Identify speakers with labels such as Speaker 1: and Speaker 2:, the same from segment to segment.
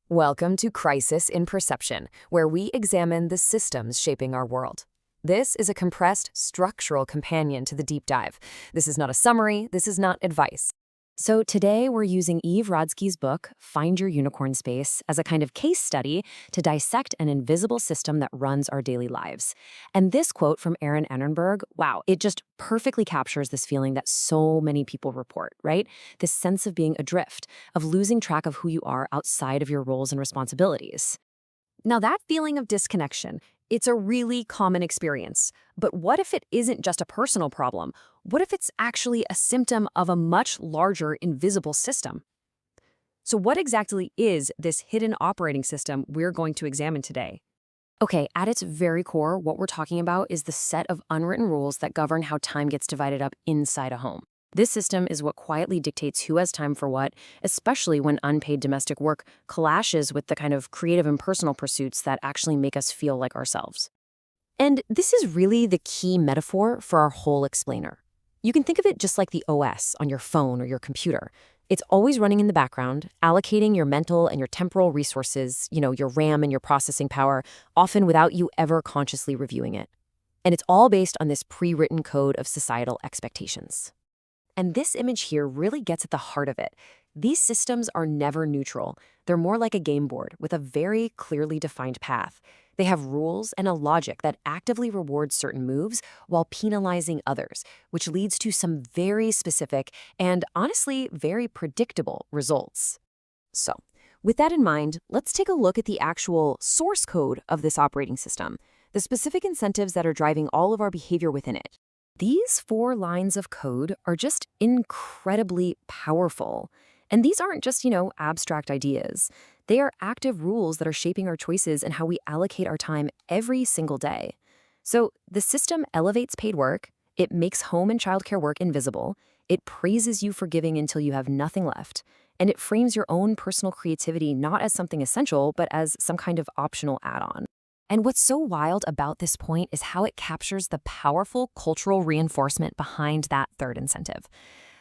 Speaker 1: Welcome to Crisis in Perception, where we examine the systems shaping our world. This is a compressed, structural companion to the deep dive. This is not a summary, this is not advice. So today we're using Eve Rodsky's book, Find Your Unicorn Space, as a kind of case study to dissect an invisible system that runs our daily lives. And this quote from Aaron Ehrenberg, wow, it just perfectly captures this feeling that so many people report, right? This sense of being adrift, of losing track of who you are outside of your roles and responsibilities. Now, that feeling of disconnection, it's a really common experience. But what if it isn't just a personal problem? What if it's actually a symptom of a much larger invisible system? So what exactly is this hidden operating system we're going to examine today? Okay, at its very core, what we're talking about is the set of unwritten rules that govern how time gets divided up inside a home. This system is what quietly dictates who has time for what, especially when unpaid domestic work clashes with the kind of creative and personal pursuits that actually make us feel like ourselves. And this is really the key metaphor for our whole explainer. You can think of it just like the OS on your phone or your computer. It's always running in the background, allocating your mental and your temporal resources, your RAM and your processing power, often without you ever consciously reviewing it. And it's all based on this pre-written code of societal expectations. And this image here really gets at the heart of it. These systems are never neutral. They're more like a game board with a very clearly defined path. They have rules and a logic that actively rewards certain moves while penalizing others, which leads to some very specific and honestly very predictable results. So, with that in mind, let's take a look at the actual source code of this operating system, the specific incentives that are driving all of our behavior within it. These 4 lines of code are just incredibly powerful. And these aren't just, abstract ideas. They are active rules that are shaping our choices and how we allocate our time every single day. So the system elevates paid work, it makes home and childcare work invisible, it praises you for giving until you have nothing left, and it frames your own personal creativity not as something essential, but as some kind of optional add-on. And what's so wild about this point is how it captures the powerful cultural reinforcement behind that third incentive.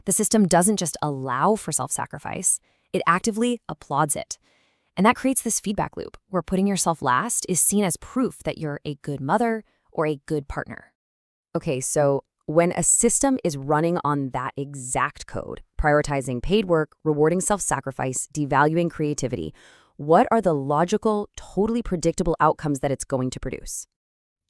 Speaker 1: The system doesn't just allow for self-sacrifice, it actively applauds it. And that creates this feedback loop where putting yourself last is seen as proof that you're a good mother or a good partner. Okay, so when a system is running on that exact code, prioritizing paid work, rewarding self-sacrifice, devaluing creativity, what are the logical, totally predictable outcomes that it's going to produce?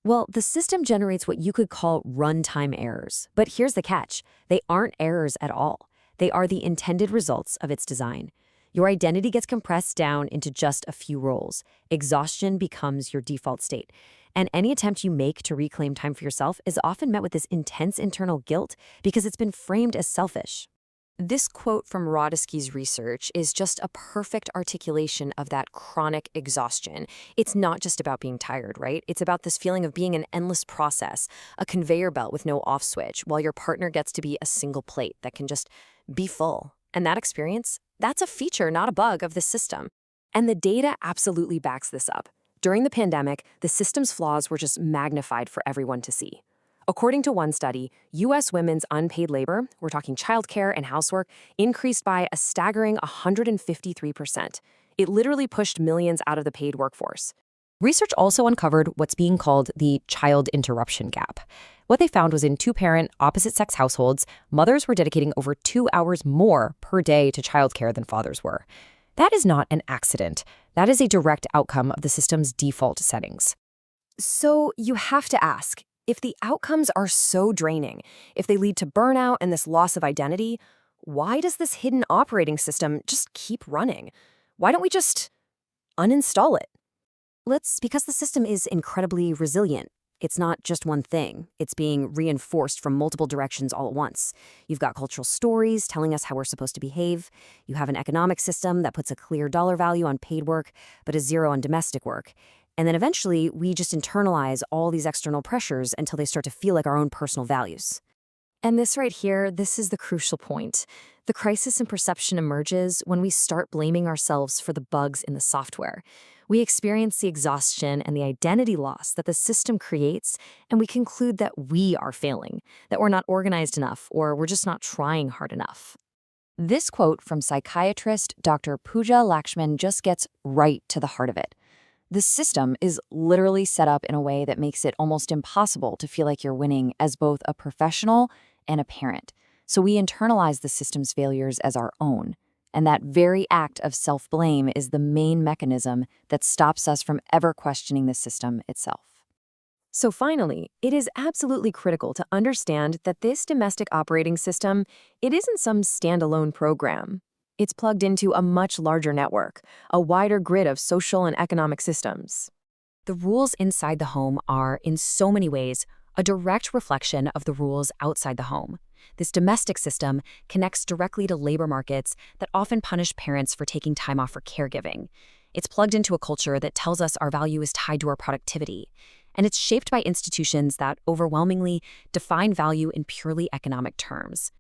Speaker 1: Well, the system generates what you could call runtime errors. But here's the catch. They aren't errors at all. They are the intended results of its design. Your identity gets compressed down into just a few roles. Exhaustion becomes your default state. And any attempt you make to reclaim time for yourself is often met with this intense internal guilt because it's been framed as selfish. This quote from Rodsky's research is just a perfect articulation of that chronic exhaustion. It's not just about being tired, right? It's about this feeling of being an endless process, a conveyor belt with no off switch, while your partner gets to be a single plate that can just be full. And that experience, that's a feature, not a bug of the system. And the data absolutely backs this up. During the pandemic, the system's flaws were just magnified for everyone to see. According to one study, U.S. women's unpaid labor, we're talking childcare and housework, increased by a staggering 153%. It literally pushed millions out of the paid workforce. Research also uncovered what's being called the child interruption gap. What they found was in 2-parent, opposite-sex households, mothers were dedicating over 2 hours more per day to childcare than fathers were. That is not an accident. That is a direct outcome of the system's default settings. So you have to ask, if the outcomes are so draining, if they lead to burnout and this loss of identity, why does this hidden operating system just keep running? Why don't we just uninstall it? Because the system is incredibly resilient. It's not just one thing. It's being reinforced from multiple directions all at once. You've got cultural stories telling us how we're supposed to behave. You have an economic system that puts a clear dollar value on paid work, but a zero on domestic work. And then eventually, we just internalize all these external pressures until they start to feel like our own personal values. And this right here, this is the crucial point. The crisis in perception emerges when we start blaming ourselves for the bugs in the software. We experience the exhaustion and the identity loss that the system creates, and we conclude that we are failing, that we're not organized enough, or we're just not trying hard enough. This quote from psychiatrist Dr. Pooja Lakshman just gets right to the heart of it. The system is literally set up in a way that makes it almost impossible to feel like you're winning as both a professional and a parent. So we internalize the system's failures as our own. And that very act of self-blame is the main mechanism that stops us from ever questioning the system itself. So finally, it is absolutely critical to understand that this domestic operating system, it isn't some standalone program. It's plugged into a much larger network, a wider grid of social and economic systems. The rules inside the home are, in so many ways, a direct reflection of the rules outside the home. This domestic system connects directly to labor markets that often punish parents for taking time off for caregiving. It's plugged into a culture that tells us our value is tied to our productivity. And it's shaped by institutions that overwhelmingly define value in purely economic terms.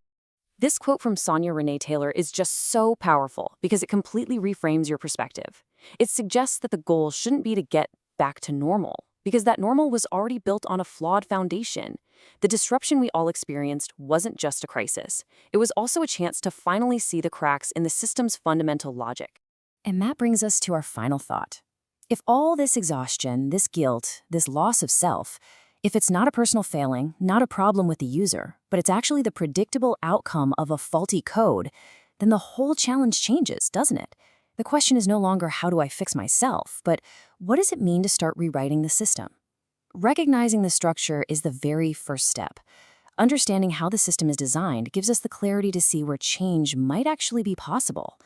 Speaker 1: This quote from Sonia Renee Taylor is just so powerful because it completely reframes your perspective. It suggests that the goal shouldn't be to get back to normal, because that normal was already built on a flawed foundation. The disruption we all experienced wasn't just a crisis. It was also a chance to finally see the cracks in the system's fundamental logic. And that brings us to our final thought. If all this exhaustion, this guilt, this loss of self, if it's not a personal failing, not a problem with the user, but it's actually the predictable outcome of a faulty code, then the whole challenge changes, doesn't it? The question is no longer how do I fix myself, but what does it mean to start rewriting the system? Recognizing the structure is the very first step. Understanding how the system is designed gives us the clarity to see where change might actually be possible.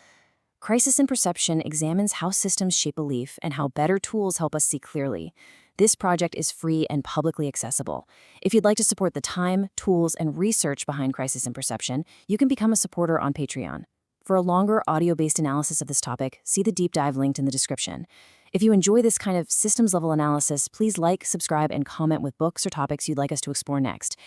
Speaker 1: Crisis in Perception examines how systems shape belief and how better tools help us see clearly. This project is free and publicly accessible. If you'd like to support the time, tools, and research behind Crisis in Perception, you can become a supporter on Patreon. For a longer audio-based analysis of this topic, see the deep dive linked in the description. If you enjoy this kind of systems-level analysis, please like, subscribe, and comment with books or topics you'd like us to explore next.